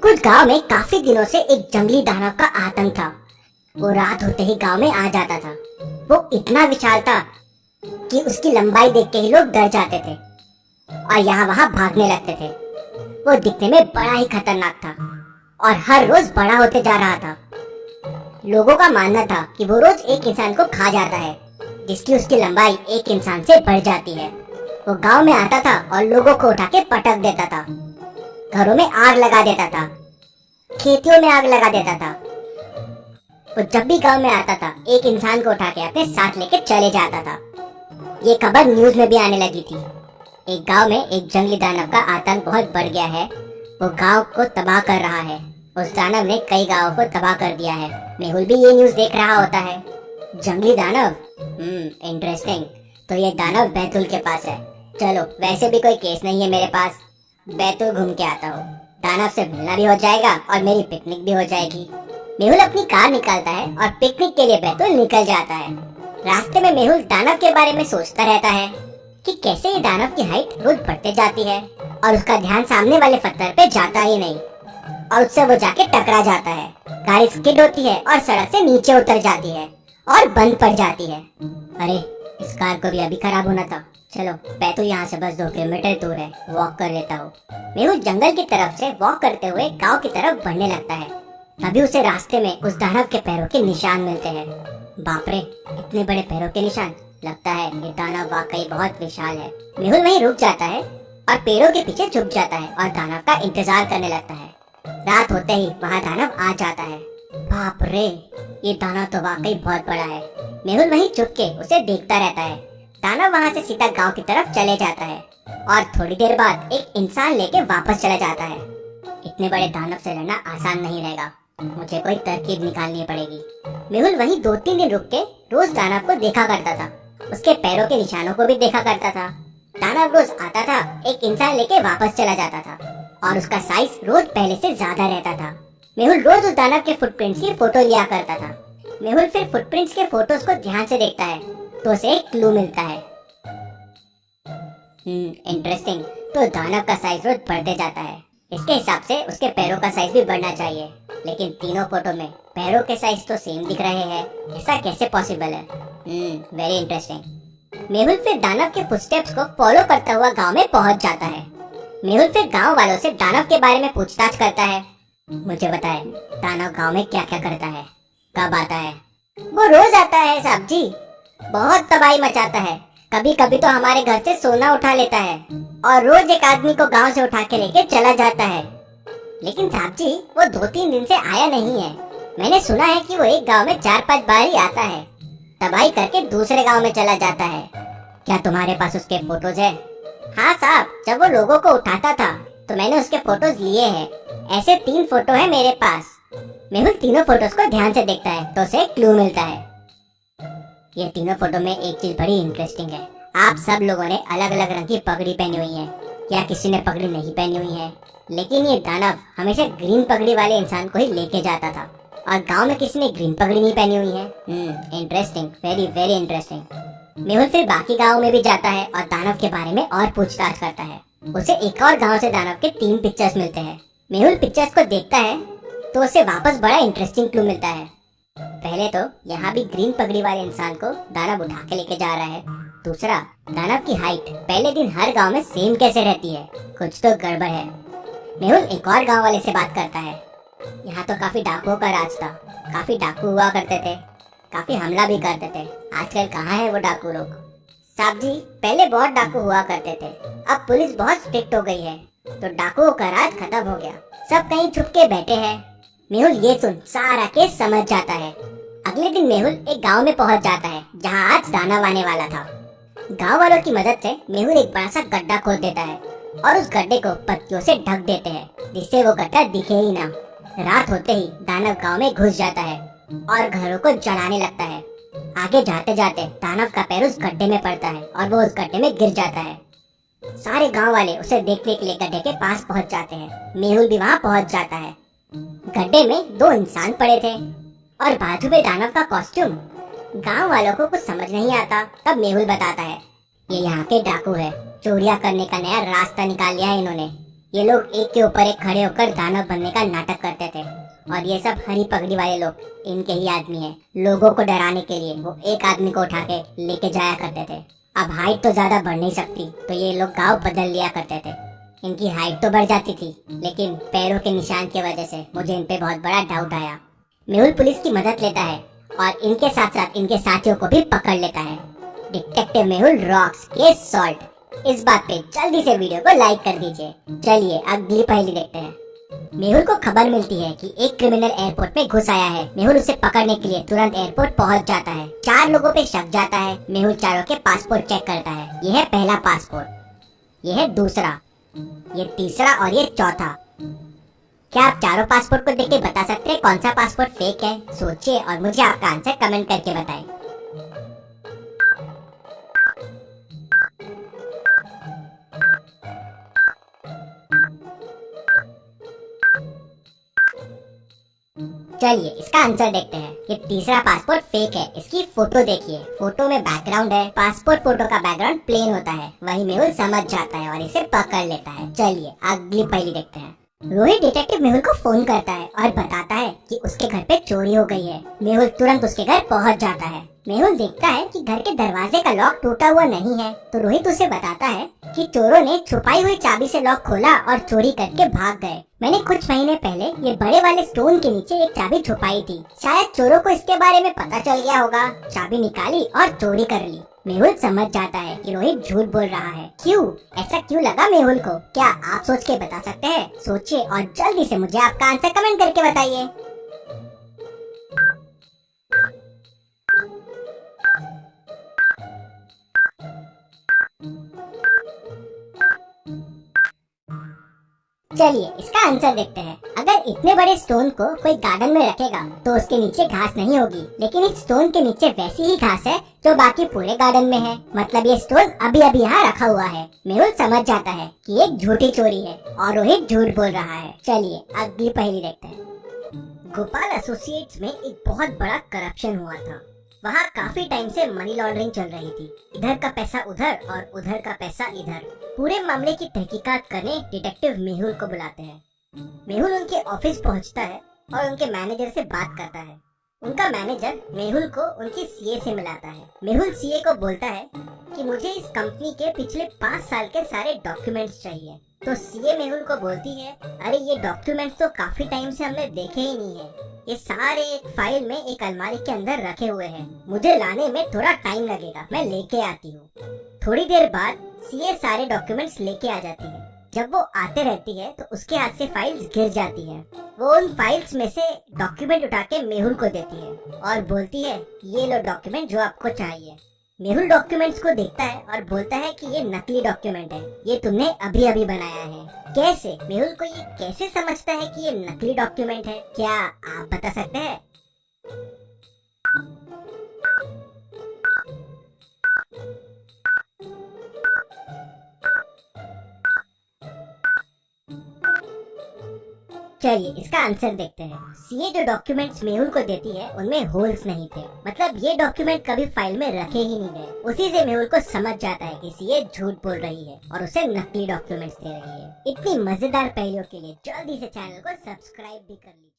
कुछ गांव में काफी दिनों से एक जंगली दानव का आतंक था। वो रात होते ही गांव में आ जाता था। वो इतना विशाल था कि उसकी लंबाई देख के ही लोग डर जाते थे और यहाँ वहाँ भागने लगते थे। वो दिखने में बड़ा ही खतरनाक था और हर रोज बड़ा होते जा रहा था। लोगों का मानना था कि वो रोज एक इंसान को खा जाता है, जिसकी उसकी लंबाई एक इंसान से बढ़ जाती है। वो गांव में आता था और लोगों को उठा के पटक देता था, घरों में आग लगा देता था, खेतियों में आग लगा देता था। वो जब भी गांव में आता था एक इंसान को उठा के अपने साथ लेके चले जाता था। ये खबर न्यूज में भी आने लगी थी। एक गांव में एक जंगली दानव का आतंक बहुत बढ़ गया है। वो गांव को तबाह कर रहा है। उस दानव ने कई गांवों को तबाह कर दिया है। मेहुल भी ये न्यूज देख रहा होता है। जंगली दानव, इंटरेस्टिंग। तो ये दानव बैतूल के पास है। चलो, वैसे भी कोई केस नहीं है मेरे पास, बैतूल घूम के आता हूँ। दानव से मिलना भी हो जाएगा और मेरी पिकनिक भी हो जाएगी। मेहुल अपनी कार निकालता है और पिकनिक के लिए बैतूल निकल जाता है। रास्ते में मेहुल दानव के बारे में सोचता रहता है कि कैसे ये दानव की हाइट रोज बढ़ते जाती है और उसका ध्यान सामने वाले पत्थर पे जाता ही नहीं और उससे वो जाके टकरा जाता है। गाड़ी स्किड होती है और सड़क से नीचे उतर जाती है और बंद पड़ जाती है। अरे, इस कार को भी अभी खराब होना था। चलो, बैतूल यहाँ से बस 2 किलोमीटर दूर है, वॉक कर लेता हूँ। मेहुल जंगल की तरफ से वॉक करते हुए गांव की तरफ बढ़ने लगता है। तभी उसे रास्ते में उस दानव के पैरों के निशान मिलते हैं। बाप रे, इतने बड़े पैरों के निशान! लगता है ये दानव वाकई बहुत विशाल है। मेहुल वहीं रुक जाता है और पेड़ों के पीछे छुप जाता है और दानव का इंतजार करने लगता है। रात होते ही वहाँ दानव आ जाता है। बाप रे, ये दानव तो वाकई बहुत बड़ा है। मेहुल वहीं छुप के उसे देखता रहता है। दानव वहाँ से सीधा गांव की तरफ चले जाता है और थोड़ी देर बाद एक इंसान लेके वापस चला जाता है। इतने बड़े दानव से लड़ना आसान नहीं रहेगा, मुझे कोई तरकीब निकालनी पड़ेगी। मेहुल वहीं 2-3 दिन रुक के रोज दानव को देखा करता था। उसके पैरों के निशानों को भी देखा करता था। दानव रोज आता था, एक इंसान लेके वापस चला जाता था और उसका साइज रोज पहले से ज्यादा रहता था। मेहुल रोज उस दानव के फुटप्रिंट्स की फोटो लिया करता था। मेहुल फिर फुटप्रिंट्स के फोटोज को ध्यान से देखता है तो उसे एक क्लू मिलता है। इंटरेस्टिंग। तो दानव का साइज रोज बढ़ते जाता है। इसके हिसाब से उसके पैरों का साइज भी बढ़ना चाहिए, लेकिन तीनों फोटो में पैरों के साइज तो सेम दिख रहे हैं। ऐसा कैसे पॉसिबल है? Very interesting. मेहुल फिर दानव के फुटस्टेप्स को फॉलो करता हुआ गांव में पहुंच जाता है। मेहुल फिर गांव वालों से दानव के बारे में पूछताछ करता है। मुझे बताएं, दानव गांव में क्या क्या करता है, कब आता है? वो रोज आता है साहब जी, बहुत तबाही मचाता है। कभी कभी तो हमारे घर से सोना उठा लेता है और रोज एक आदमी को गांव से उठा के लेके चला जाता है। लेकिन साहब जी, वो 2-3 दिन से आया नहीं है। मैंने सुना है कि वो एक गांव में 4-5 बार ही आता है, तबाही करके दूसरे गांव में चला जाता है। क्या तुम्हारे पास उसके फोटोज है? हाँ साहब, जब वो लोगों को उठाता था तो मैंने उसके फोटोज लिए हैं। ऐसे 3 फोटो है मेरे पास। मेहुल तीनों फोटोज को ध्यान से देखता है तो उसे क्लू मिलता है। ये तीनों फोटो में एक चीज बड़ी इंटरेस्टिंग है। आप सब लोगों ने अलग अलग रंग की पगड़ी पहनी हुई है, या किसी ने पगड़ी नहीं पहनी हुई है। लेकिन ये दानव हमेशा ग्रीन पगड़ी वाले इंसान को ही लेके जाता था और गांव में किसी ने ग्रीन पगड़ी नहीं पहनी हुई है। Interesting, very very interesting. Mehul फिर बाकी गाँव में भी जाता है और दानव के बारे में और पूछताछ करता है। उसे एक और गाँव से दानव के 3 पिक्चर्स मिलते हैं। मेहुल पिक्चर्स को देखता है तो उसे वापस बड़ा इंटरेस्टिंग क्लू मिलता है। पहले तो यहाँ भी ग्रीन पगड़ी वाले इंसान को दानव उठा के लेके जा रहा है। दूसरा, दानव की हाइट पहले दिन हर गांव में सेम कैसे रहती है? कुछ तो गड़बड़ है। मेहुल एक और गांव वाले से बात करता है। यहाँ तो काफी डाकुओं का राज था, काफी डाकू हुआ करते थे, काफी हमला भी करते थे। आजकल कहाँ है वो डाकू लोग? साहब जी, पहले बहुत डाकू हुआ करते थे, अब पुलिस बहुत स्ट्रिक्ट हो गई है तो डाकुओं का राज खत्म हो गया। सब कहीं छुप के बैठे हैं। मेहुल ये सुन सारा केस समझ जाता है। अगले दिन मेहुल एक गांव में पहुंच जाता है जहां आज दानव आने वाला था। गांव वालों की मदद से मेहुल एक बड़ा सा गड्ढा खोद देता है और उस गड्ढे को पत्तियों से ढक देते हैं जिससे वो गड्ढा दिखे ही ना। रात होते ही दानव गांव में घुस जाता है और घरों को जलाने लगता है। आगे जाते जाते दानव का पैर उस गड्ढे में पड़ता है और वो उस गड्ढे में गिर जाता है। सारे गांव वाले उसे देखने के लिए गड्ढे के पास पहुंच जाते हैं। मेहुल भी वहां पहुंच जाता है। गड्ढे में 2 इंसान पड़े थे और बाजू में दानव का कॉस्ट्यूम। गांव वालों को कुछ समझ नहीं आता। तब मेहुल बताता है, ये यहाँ के डाकू है, चोरियां करने का नया रास्ता निकाल लिया है इन्होंने। ये लोग एक के ऊपर एक खड़े होकर दानव बनने का नाटक करते थे और ये सब हरी पगड़ी वाले लोग इनके ही आदमी हैं। लोगों को डराने के लिए वो एक आदमी को उठा के लेके जाया करते थे। अब हाइट तो ज्यादा बढ़ नहीं सकती तो ये लोग गांव बदल लिया करते थे। इनकी हाइट तो बढ़ जाती थी लेकिन पैरों के निशान की वजह से मुझे इन पे बहुत बड़ा डाउट आया। मेहुल पुलिस की मदद लेता है और इनके साथ साथ इनके साथियों को भी पकड़ लेता है। Detective Mehul rocks case solved. इस बात पे जल्दी से वीडियो को लाइक कर दीजिए। चलिए अगली पहेली देखते हैं। मेहुल को खबर मिलती है कि एक क्रिमिनल एयरपोर्ट में घुस आया है। मेहुल उसे पकड़ने के लिए तुरंत एयरपोर्ट पहुंच जाता है। 4 लोगों पे शक जाता है। मेहुल चारों के पासपोर्ट चेक करता है। यह है पहला पासपोर्ट, यह है दूसरा, ये तीसरा और ये चौथा। क्या आप चारों पासपोर्ट को देख के बता सकते हैं कौन सा पासपोर्ट फेक है? सोचिए और मुझे आपका आंसर कमेंट करके बताएं। चलिए इसका आंसर देखते हैं। ये तीसरा पासपोर्ट फेक है। इसकी फोटो देखिए, फोटो में बैकग्राउंड है। पासपोर्ट फोटो का बैकग्राउंड प्लेन होता है। वही मेहुल समझ जाता है और इसे पकड़ लेता है। चलिए अगली पहेली देखते हैं। रोहित डिटेक्टिव मेहुल को फोन करता है और बताता है कि उसके घर पे चोरी हो गई है। मेहुल तुरंत उसके घर पहुंच जाता है। मेहुल देखता है कि घर के दरवाजे का लॉक टूटा हुआ नहीं है तो रोहित उसे बताता है कि चोरों ने छुपाई हुई चाबी से लॉक खोला और चोरी करके भाग गए। मैंने कुछ महीने पहले ये बड़े वाले स्टोन के नीचे एक चाबी छुपाई थी। शायद चोरों को इसके बारे में पता चल गया होगा। चाबी निकाली और चोरी कर ली। मेहुल समझ जाता है कि रोहित झूठ बोल रहा है। क्यों? ऐसा क्यों लगा मेहुल को? क्या आप सोच के बता सकते हैं? सोचिए और जल्दी से मुझे आपका आंसर कमेंट करके बताइए। चलिए इसका आंसर देखते हैं। अगर इतने बड़े स्टोन को कोई गार्डन में रखेगा तो उसके नीचे घास नहीं होगी, लेकिन इस स्टोन के नीचे वैसी ही घास है जो बाकी पूरे गार्डन में है। मतलब ये स्टोन अभी अभी यहाँ रखा हुआ है। मेहुल समझ जाता है कि एक झूठी चोरी है और रोहित झूठ बोल रहा है। चलिए अगली पहेली देखते हैं। गोपाल एसोसिएट्स में एक बहुत बड़ा करप्शन हुआ था। वहाँ काफी टाइम से मनी लॉन्ड्रिंग चल रही थी। इधर का पैसा उधर और उधर का पैसा इधर। पूरे मामले की तहकीकात करने डिटेक्टिव मेहुल को बुलाते हैं। मेहुल उनके ऑफिस पहुंचता है और उनके मैनेजर से बात करता है। उनका मैनेजर मेहुल को उनकी सीए से मिलाता है। मेहुल सीए को बोलता है कि मुझे इस कंपनी के पिछले 5 साल के सारे डॉक्यूमेंट्स चाहिए। तो सीए मेहुल को बोलती है, अरे ये डॉक्यूमेंट्स तो काफी टाइम से हमने देखे ही नहीं है। ये सारे एक फाइल में एक अलमारी के अंदर रखे हुए हैं। मुझे लाने में थोड़ा टाइम लगेगा, मैं लेके आती हूँ। थोड़ी देर बाद सीए सारे डॉक्यूमेंट्स लेके आ जाती है। जब वो आते रहती है तो उसके हाथ से फाइल्स गिर जाती है। वो उन फाइल्स में से डॉक्यूमेंट उठा के मेहुल को देती है और बोलती है, ये लो डॉक्यूमेंट जो आपको चाहिए। मेहुल डॉक्यूमेंट्स को देखता है और बोलता है कि ये नकली डॉक्यूमेंट है, ये तुमने अभी अभी बनाया है। कैसे? मेहुल को ये कैसे समझता है कि ये नकली डॉक्यूमेंट है? क्या आप बता सकते हैं? चलिए इसका आंसर देखते हैं। सीए जो डॉक्यूमेंट्स मेहुल को देती है उनमें होल्स नहीं थे। मतलब ये डॉक्यूमेंट कभी फाइल में रखे ही नहीं गए। उसी से मेहुल को समझ जाता है कि सीए झूठ बोल रही है और उसे नकली डॉक्यूमेंट्स दे रही है। इतनी मजेदार पहेलियों के लिए जल्दी से चैनल को सब्सक्राइब भी कर लीजिए।